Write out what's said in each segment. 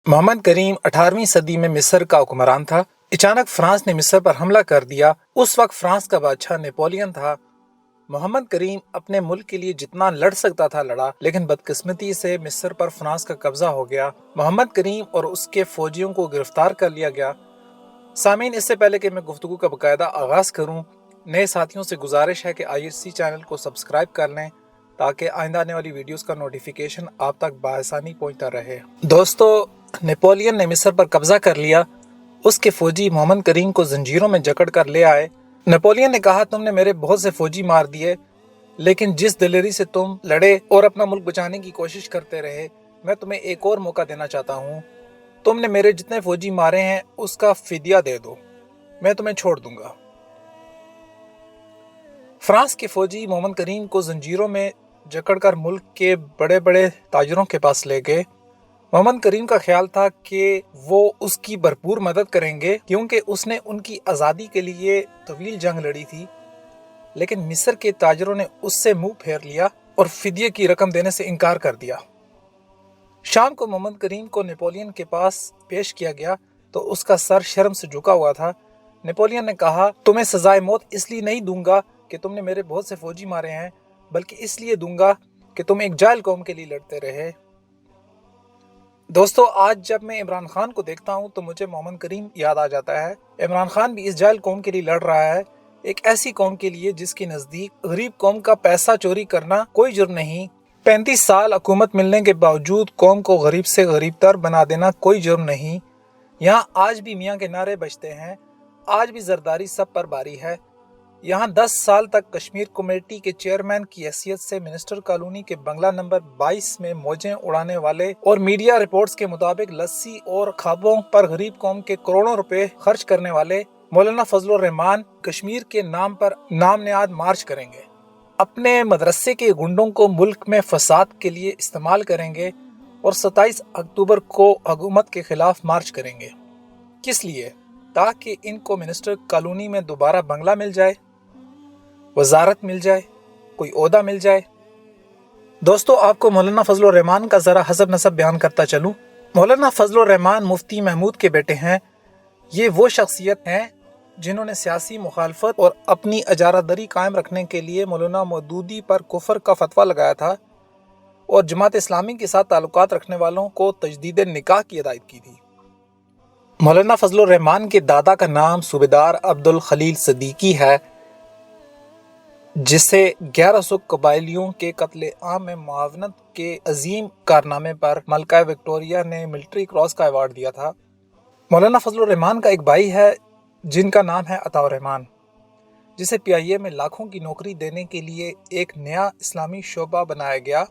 मोहम्मद करीम 18वीं सदी में मिस्र का हुक्मरान था। अचानक फ्रांस ने मिस्र पर हमला कर दिया। उस वक्त फ्रांस का बादशाह नेपोलियन था। मोहम्मद करीम अपने मुल्क के लिए जितना लड़ सकता था लड़ा, लेकिन बदकिस्मती से मिस्र पर फ्रांस का कब्जा हो गया। मोहम्मद करीम और उसके फौजियों को गिरफ्तार कर लिया गया। सामीन, इससे पहले कि मैं गुफ्तगू का बाकायदा आगाज करूं, नए साथियों से गुजारिश है कि ISC चैनल को सब्सक्राइब कर लें ताकि आइंदा आने वाली वीडियोस का नोटिफिकेशन आप तक बआसानी पहुंचता रहे। दोस्तों, नेपोलियन ने मिस्र पर कब्जा कर लिया। उसके फौजी मोहम्मद करीम को जंजीरों में जकड़ कर ले आए। नेपोलियन ने कहा, तुमने मेरे बहुत से फौजी मार दिए, लेकिन जिस दिलेरी से तुम लड़े और अपना मुल्क बचाने की कोशिश करते रहे, मैं तुम्हें एक और मौका देना चाहता हूँ। तुमने मेरे जितने फौजी मारे हैं उसका फिदिया दे दो, मैं तुम्हें छोड़ दूंगा। फ्रांस के फौजी मोहम्मद करीम को जंजीरों में जकड़कर मुल्क के बड़े बड़े ताजरों के पास ले गए। मोहम्मद करीम का ख्याल था कि वो उसकी भरपूर मदद करेंगे, क्योंकि उसने उनकी आज़ादी के लिए तवील जंग लड़ी थी। लेकिन मिस्र के ताजरों ने उससे मुंह फेर लिया और फिदिये की रकम देने से इनकार कर दिया। शाम को मोहम्मद करीम को नेपोलियन के पास पेश किया गया तो उसका सर शर्म से झुका हुआ था। नेपोलियन ने कहा, तुम्हें सजाए मौत इसलिए नहीं दूंगा कि तुमने मेरे बहुत से फौजी मारे हैं, बल्कि इसलिए दूंगा कि तुम एक जाहिल कौम के लिए लड़ते रहे। दोस्तों, आज जब मैं इमरान खान को देखता हूं तो मुझे मोहम्मद करीम याद आ जाता है। इमरान खान भी इस जाहिल कौम के लिए लड़ रहा है, एक ऐसी कौम के लिए जिसके नजदीक गरीब कौम का पैसा चोरी करना कोई जुर्म नहीं। 35 साल हुकूमत मिलने के बावजूद कौम को गरीब से गरीब तर बना देना कोई जुर्म नहीं। यहाँ आज भी मियाँ के नारे बजते हैं, आज भी जरदारी सब पर बारी है। यहाँ 10 साल तक कश्मीर कमेटी के चेयरमैन की हैसियत से मिनिस्टर कॉलोनी के बंगला नंबर 22 में मौजें उड़ाने वाले और मीडिया रिपोर्ट्स के मुताबिक लस्सी और खाबों पर गरीब कौम के करोड़ों रुपए खर्च करने वाले मौलाना फजलुर रहमान कश्मीर के नाम पर नामनिहाद मार्च करेंगे। अपने मदरसे के गुंडों को मुल्क में फसाद के लिए इस्तेमाल करेंगे और 27 अक्टूबर को हुकूमत के खिलाफ मार्च करेंगे। किस लिए? ताकि इनको मिनिस्टर कॉलोनी में दोबारा बंगला मिल जाए, वजारत मिल जाए, कोई ओहदा मिल जाए। दोस्तों, आपको मौलाना फजलुर रहमान का जरा हसब नसब बयान करता चलूं। मौलाना फजलुर रहमान मुफ्ती महमूद के बेटे हैं। ये वो शख्सियत हैं जिन्होंने सियासी मुखालफत और अपनी अजारादरी कायम रखने के लिए मौलाना मौदूदी पर कुफर का फतवा लगाया था और जमात इस्लामी के साथ ताल्लुकात रखने वालों को तजदीद निकाह की हिदायत की थी। मौलाना फजलुर रहमान के दादा का नाम सूबेदार अब्दुल खलील सदीकी है, जिसे 1100 कबायलियों के कत्ले आम में मुआवनत के अजीम कारनामे पर मलका विक्टोरिया ने मिलिट्री क्रॉस का अवार्ड दिया था। मौलाना फजलुर रहमान का एक भाई है जिनका नाम है अताउर रहमान, जिसे PIA में लाखों की नौकरी देने के लिए एक नया इस्लामी शोबा बनाया गया।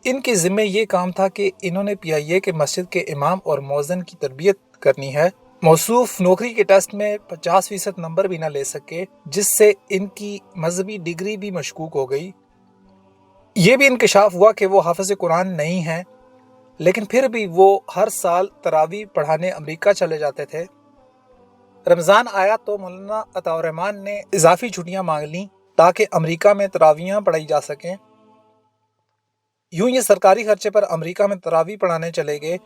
इनके जिम्मे ये काम था कि इन्होंने PIA के मस्जिद के इमाम और मौज़िन की तरबियत करनी है। मौसूफ नौकरी के टेस्ट में 50% नंबर भी ना ले सके, जिससे इनकी मजहबी डिग्री भी मशकूक हो गई। ये भी इंकशाफ हुआ कि वो हाफिज कुरान नहीं हैं, लेकिन फिर भी वो हर साल तरावी पढ़ाने अमेरिका चले जाते थे। रमज़ान आया तो मौलाना अताउर रहमान ने इजाफी छुट्टियां मांग लीं ताकि अमेरिका में तरावियां पढ़ाई जा सकें। यूं ये सरकारी खर्चे पर अमेरिका में तरावी पढ़ाने चले गए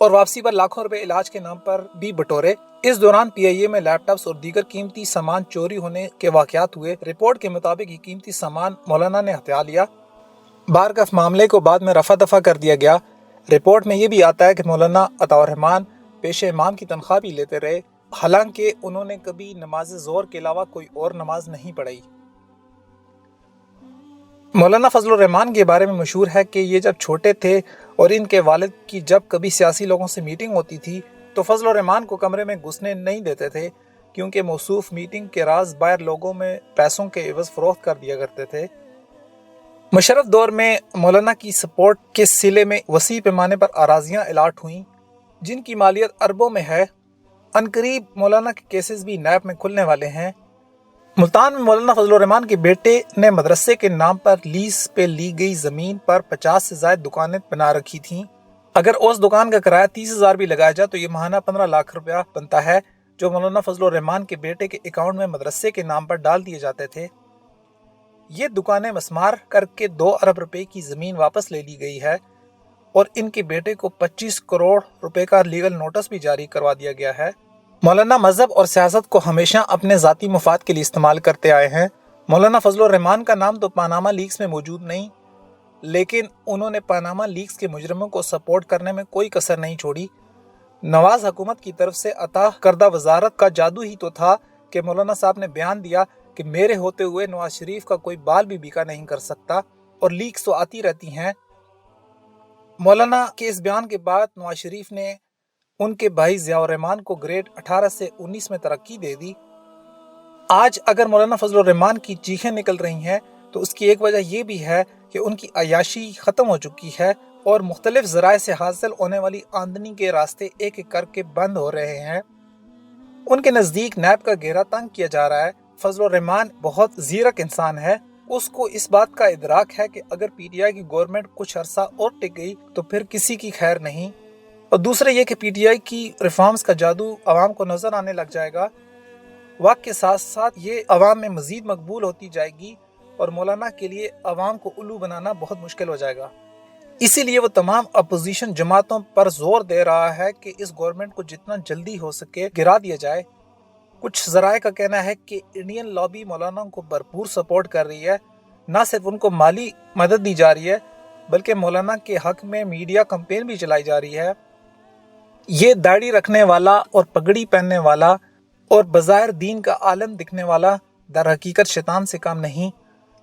और वापसी पर लाखों रुपए इलाज के नाम पर भी बटोरे। इस दौरान PIA में लैपटॉप्स और दीगर कीमती सामान चोरी होने के वाकयात हुए। रिपोर्ट के मुताबिक ये कीमती सामान मौलाना ने हथिया लिया। बारगफ मामले को बाद में रफा दफा कर दिया गया। रिपोर्ट में ये भी आता है कि मौलाना अताउर रहमान पेशे इमाम की तनख्वाह भी लेते रहे, हालांकि उन्होंने कभी नमाज ज़ोहर के अलावा कोई और नमाज नहीं पढ़ाई। मौलाना फजलुर रहमान के बारे में मशहूर है कि ये जब छोटे थे और इनके वालिद की जब कभी सियासी लोगों से मीटिंग होती थी तो फजलुर रहमान को कमरे में घुसने नहीं देते थे, क्योंकि मौसूफ मीटिंग के राज बाहर लोगों में पैसों के एवज फरोख्त कर दिया करते थे। मुशर्रफ दौर में मौलाना की सपोर्ट के सिले में वसी पैमाने पर अराजियाँ अलाट हुई, जिनकी मालियत अरबों में है। अनकरीब मौलाना के केसेस भी नैब में खुलने वाले हैं। मुल्तान में मौलाना फजलुर रहमान के बेटे ने मदरसे के नाम पर लीज पे ली गई जमीन पर 50 से ज्यादा दुकानें बना रखी थीं। अगर उस दुकान का किराया 30,000 भी लगाया जाए तो ये माहाना 15 लाख रुपया बनता है, जो मौलाना फजलुर रहमान के बेटे के अकाउंट में मदरसे के नाम पर डाल दिए जाते थे। ये दुकानें मस्मार करके 2 अरब रुपए की जमीन वापस ले ली गई है और इनके बेटे को 25 करोड़ रुपए का लीगल नोटिस भी जारी करवा दिया गया है। मौलाना मजहब और सियासत को हमेशा अपने ज़ाती मुफाद के लिए इस्तेमाल करते आए हैं। मौलाना फजलुर रहमान का नाम तो पनामा लीक्स में मौजूद नहीं, लेकिन उन्होंने पनामा लीक्स के मुजरिमों को सपोर्ट करने में कोई कसर नहीं छोड़ी। नवाज हुकूमत की तरफ से अता करदा वजारत का जादू ही तो था कि मौलाना साहब ने बयान दिया कि मेरे होते हुए नवाज शरीफ का कोई बाल भी बीका नहीं कर सकता, और लीक्स तो आती रहती हैं। मौलाना के इस बयान के बाद नवाज शरीफ ने उनके भाई ज़ियाउर रहमान को ग्रेड 18 से 19 में तरक्की दे दी। आज अगर मौलाना फजलुर रहमान की चीखें निकल रही हैं तो उसकी एक वजह यह भी है कि उनकी अयाशी ख़त्म हो चुकी है और मुख्तलिफ ज़राए से हासिल होने वाली आमदनी के रास्ते एक एक करके बंद हो रहे हैं। उनके नज़दीक नैब का घेरा तंग किया जा रहा है। फजलुर रहमान बहुत ज़ीरक इंसान है। उसको इस बात का इदराक है कि अगर पीटीआई की गवर्नमेंट कुछ अरसा और टिक गई तो फिर किसी की खैर नहीं। और दूसरे ये कि पीटीआई की रिफॉर्म्स का जादू आवाम को नजर आने लग जाएगा। वक्त के साथ साथ ये आवाम में मजीद मकबूल होती जाएगी और मौलाना के लिए आवाम को उल्लू बनाना बहुत मुश्किल हो जाएगा। इसीलिए वो तमाम अपोजिशन जमातों पर जोर दे रहा है कि इस गवर्नमेंट को जितना जल्दी हो सके गिरा दिया जाए। कुछ ज़राए का कहना है कि इंडियन लॉबी मौलाना को भरपूर सपोर्ट कर रही है। न सिर्फ उनको माली मदद दी जा रही है बल्कि मौलाना के हक में मीडिया कैंपेन भी चलाई जा रही है। ये दाढ़ी रखने वाला और पगड़ी पहनने वाला और बज़ाहिर दीन का आलम दिखने वाला दर हकीकत शैतान से कम नहीं।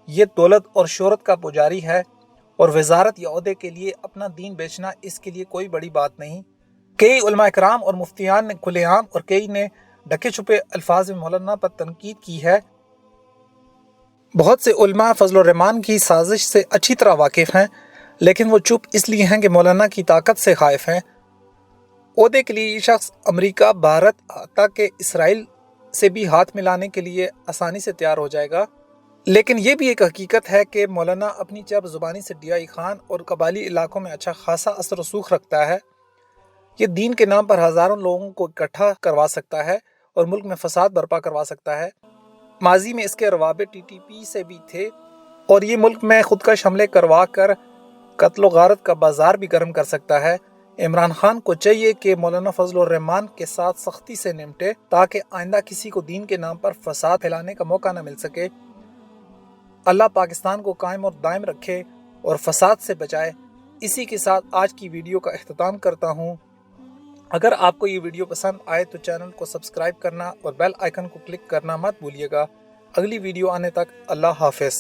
ये दौलत और शोहरत का पुजारी है और वजारत या ओहदे के लिए अपना दीन बेचना इसके लिए कोई बड़ी बात नहीं। कई उलमा इकराम और मुफ्तियान ने खुलेआम और कई ने ढके छुपे अल्फाज में मौलाना पर तनकीद की है। बहुत से उलमा फजलुर रहमान की साजिश से अच्छी तरह वाकिफ हैं, लेकिन वो चुप इसलिए हैं कि मौलाना की ताकत से खाइफ हैं। ओहदे के लिए ये शख्स अमेरिका, भारत तक के इसराइल से भी हाथ मिलाने के लिए आसानी से तैयार हो जाएगा। लेकिन ये भी एक हकीकत है कि मौलाना अपनी चब ज़ुबानी से डियाई खान और कबाली इलाकों में अच्छा खासा असर रसूख रखता है। ये दीन के नाम पर हज़ारों लोगों को इकट्ठा करवा सकता है और मुल्क में फसाद बर्पा करवा सकता है। माजी में इसके रवाबे टीटीपी से भी थे और ये मुल्क में खुदकश हमले करवा कर कत्ल गारत का बाजार भी गर्म कर सकता है। इमरान खान को चाहिए कि मौलाना फजलुर रहमान के साथ सख्ती से निपटे ताकि आइंदा किसी को दीन के नाम पर फसाद फैलाने का मौका न मिल सके। अल्लाह पाकिस्तान को कायम और दायम रखे और फसाद से बचाए। इसी के साथ आज की वीडियो का इख्तिताम करता हूँ। अगर आपको ये वीडियो पसंद आए तो चैनल को सब्सक्राइब करना और बेल आइकन को क्लिक करना मत भूलिएगा। अगली वीडियो आने तक अल्लाह हाफिज़।